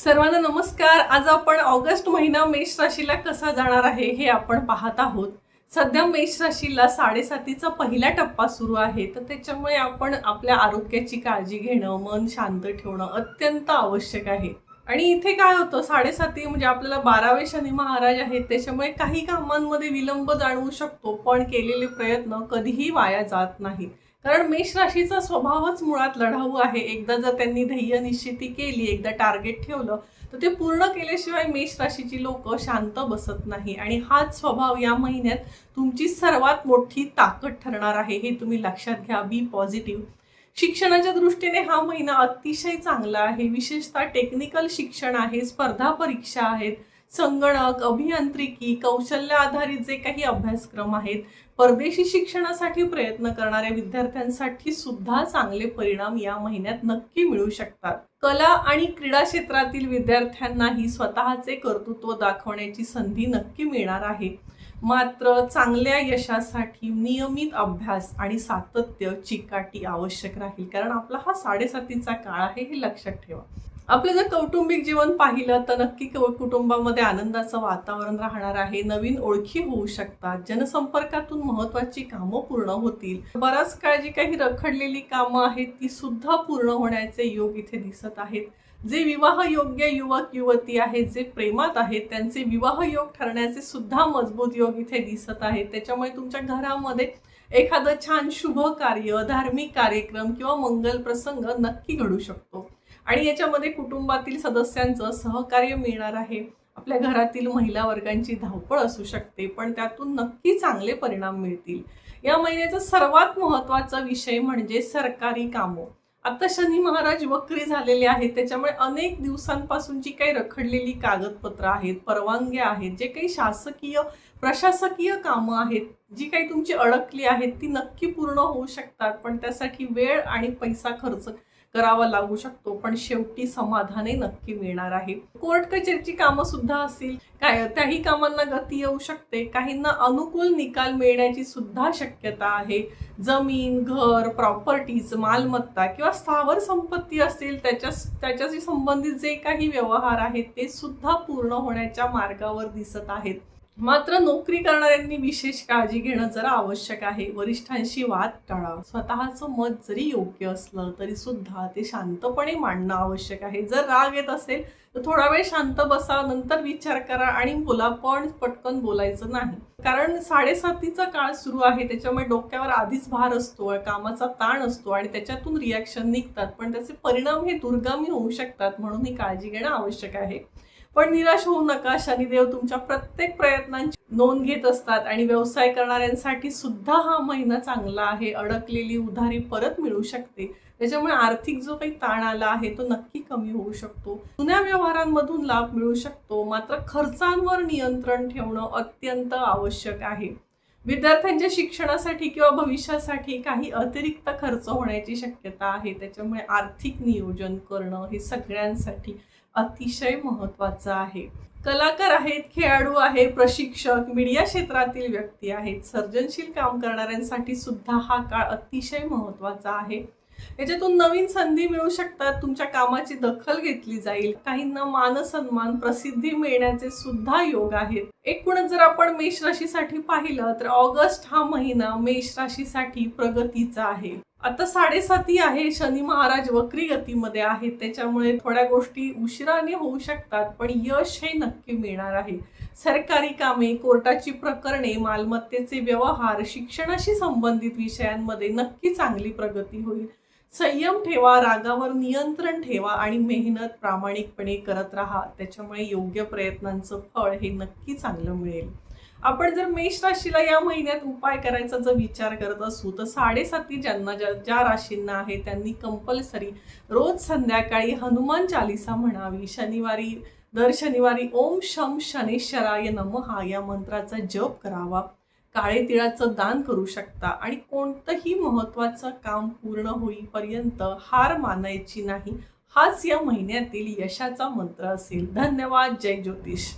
सर्वांना नमस्कार। आज आपण ऑगस्ट महिना मेष राशीला कसा जाणार आहे हे आपण पाहत आहोत। सध्या मेष राशीला 7.5चा पहिला टप्पा सुरू आहे, तर त्याच्यामुळे आपण आपल्या आरोग्याची काळजी घेणं, मन शांत ठेवणं अत्यंत आवश्यक आहे। आणि इथे काय होतं, 7.5 म्हणजे आपल्याला 12वे शनी महाराज आहेत, त्याच्यामुळे काही कामांमध्ये विलंब जाणवू शकतो, पण केलेले प्रयत्न कधीही वाया जात नाहीत। कारण मेष राशीचा स्वभावच मुळात लढाऊ आहे। एकदा जर त्यांनी ध्येय निश्चिती केली, एकदा टार्गेट ठेवलं, तर ते पूर्ण केल्याशिवाय मेष राशीची लोक शांत बसत नाही। आणि हाच स्वभाव या महिन्यात तुमची सर्वात मोठी ताकद ठरणार आहे, हे तुम्ही लक्षात घ्या। बी पॉझिटिव्ह। शिक्षणाच्या दृष्टीने हा महिना अतिशय चांगला आहे। विशेषतः टेक्निकल शिक्षण आहे, स्पर्धा परीक्षा आहेत, संगणक, अभियांत्रिकी, कौशल्य आधारित जे काही अभ्यासक्रम आहेत, परदेशी शिक्षणासाठी प्रयत्न करणाऱ्या विद्यार्थ्यांसाठी सुद्धा चांगले परिणाम या महिन्यात नक्की मिळू शकतात। कला आणि क्रीडा क्षेत्रातील विद्यार्थ्यांनाही स्वतःचे कर्तृत्व दाखवण्याची संधी नक्की मिळणार आहे। मात्र चांगल्या यशासाठी नियमित अभ्यास आणि सातत्य चिकाटी आवश्यक राहील, कारण आपला हा 7.5चा काळ आहे, हे लक्षात ठेवा। आपलं जर कौटुंबिक जीवन पाहिलं तर नक्की कुटुंबामध्ये आनंदाचं वातावरण राहणार आहे। नवीन ओळखी होऊ शकतात, जनसंपर्कातून महत्त्वाची कामं पूर्ण होतील। बराच काळ जी काही रखडलेली कामं आहेत ती सुद्धा पूर्ण होण्याचे योग इथे दिसत आहेत। जे विवाह योग्य युवक युवती आहेत, जे प्रेमात आहेत, त्यांचे विवाह योग ठरण्याचे सुद्धा मजबूत योग इथे दिसत आहेत। त्याच्यामुळे तुमच्या घरामध्ये एखादं छान शुभ कार्य, धार्मिक कार्यक्रम किंवा मंगल प्रसंग नक्की घडू शकतो। आणि याच्यामध्ये कुटुंबातील सदस्यांचं सहकार्य मिळणार आहे। आपल्या घरातील महिला वर्गांची धावपळ असू शकते, पण त्यातून नक्की चांगले परिणाम मिळतील। या महिन्याचा सर्वात महत्त्वाचा विषय म्हणजे सरकारी कामं। आता शनी महाराज वक्री झालेले आहेत, त्याच्यामुळे अनेक दिवसांपासून जी काही रखडलेली कागदपत्र आहेत, परवानग्या आहेत, जे काही शासकीय प्रशासकीय कामं आहेत, जी काही तुमची अडकली आहेत, ती नक्की पूर्ण होऊ शकतात। पण त्यासाठी वेळ आणि पैसा खर्च करावा लागू शकतो, पण शेवटी समाधानही नक्की मिळणार आहे। कोर्ट कचेरीची कामं सुद्धा असतील, काय त्याही कामांना गती येऊ शकते। काहींना अनुकूल निकाल मिळण्याची सुद्धा शक्यता आहे। जमीन, घर, प्रॉपर्टीज, मालमत्ता किंवा स्थावर संपत्ती असतील, त्याच्याशी संबंधित जे काही व्यवहार आहेत ते सुद्धा पूर्ण होण्याच्या मार्गावर दिसत आहेत। मात्र नोकरी करणाऱ्यांनी विशेष काळजी घेणं जरा आवश्यक आहे। वरिष्ठांशी वाद टाळा। स्वतःचं मत जरी योग्य असलं तरी सुद्धा ते शांतपणे मांडणं आवश्यक आहे। जर राग येत असेल तर थोडा वेळ शांत बसा, नंतर विचार करा आणि बोला, पण पटकन बोलायचं नाही। कारण 7.5चा काळ सुरू आहे, त्याच्यामुळे डोक्यावर आधीच भार असतो, कामाचा ताण असतो आणि त्याच्यातून रिॲक्शन निघतात, पण त्याचे परिणाम हे दूरगामी होऊ शकतात। म्हणून ही काळजी घेणं आवश्यक आहे। पण निराश होऊ नका। शनिदेव तुमच्या प्रत्येक प्रयत्नांची नोंद घेत असतात आणि व्यवसाय करणाऱ्यांसाठी सुद्धा हा महिना चांगला आहे। अडकलेली उधारी परत मिळू शकते, त्याच्यामुळे आर्थिक जो काही ताण आला आहे तो नक्की कमी होऊ शकतो। जुन्या व्यवहारांमधून लाभ मिळू शकतो, मात्र खर्चांवर नियंत्रण ठेवणं अत्यंत आवश्यक आहे। विद्यार्थ्यांच्या शिक्षणासाठी किंवा भविष्यासाठी काही अतिरिक्त खर्च होण्याची शक्यता आहे, त्याच्यामुळे आर्थिक नियोजन करणं हे सगळ्यांसाठी अतिशय महत्त्वाचं आहे। कलाकार आहेत, खेळाडू आहेत, प्रशिक्षक, मीडिया क्षेत्रातील व्यक्ती आहेत, सर्जनशील काम करणाऱ्यांसाठी सुद्धा हा काळ अतिशय महत्त्वाचा आहे। याच्यातून नवीन संधी मिळू शकतात, तुमच्या कामाची दखल घेतली जाईल, काहींना मान सन्मान, प्रसिद्धी मिळण्याचे सुद्धा योग आहेत। एकूणच जर आपण मेष राशीसाठी पाहिलं तर ऑगस्ट हा महिना मेष राशीसाठी प्रगतीचा आहे। आता 7.5 आहे, शनी महाराज वक्री गतीमध्ये आहेत, त्याच्यामुळे थोड्या गोष्टी उशिराने होऊ शकतात, पण यश हे नक्की मिळणार आहे। सरकारी कामे, कोर्टाची प्रकरणे, मालमत्तेचे व्यवहार, शिक्षणाशी संबंधित विषयांमध्ये नक्की चांगली प्रगती होईल। संयम ठेवा, रागावर नियंत्रण ठेवा आणि मेहनत प्रामाणिकपणे करत राहा, त्याच्यामुळे योग्य प्रयत्नांचं फळ हे नक्की चांगलं मिळेल। आपण जर मेष राशीला या महिन्यात उपाय करायचा जर विचार करत असू तर 7.5 ज्यांना ज्या राशींना आहे त्यांनी कंपल्सरी रोज संध्याकाळी हनुमान चालीसा म्हणावी। दर शनिवारी ओम शम शनेश्वराय नमः या मंत्राचा जप करावा। काळे तिळाचं दान करू शकता आणि कोणतंही महत्त्वाचं काम पूर्ण होईपर्यंत हार मानायची नाही। हाच या महिन्यातील यशाचा मंत्र असेल। धन्यवाद। जय ज्योतिष।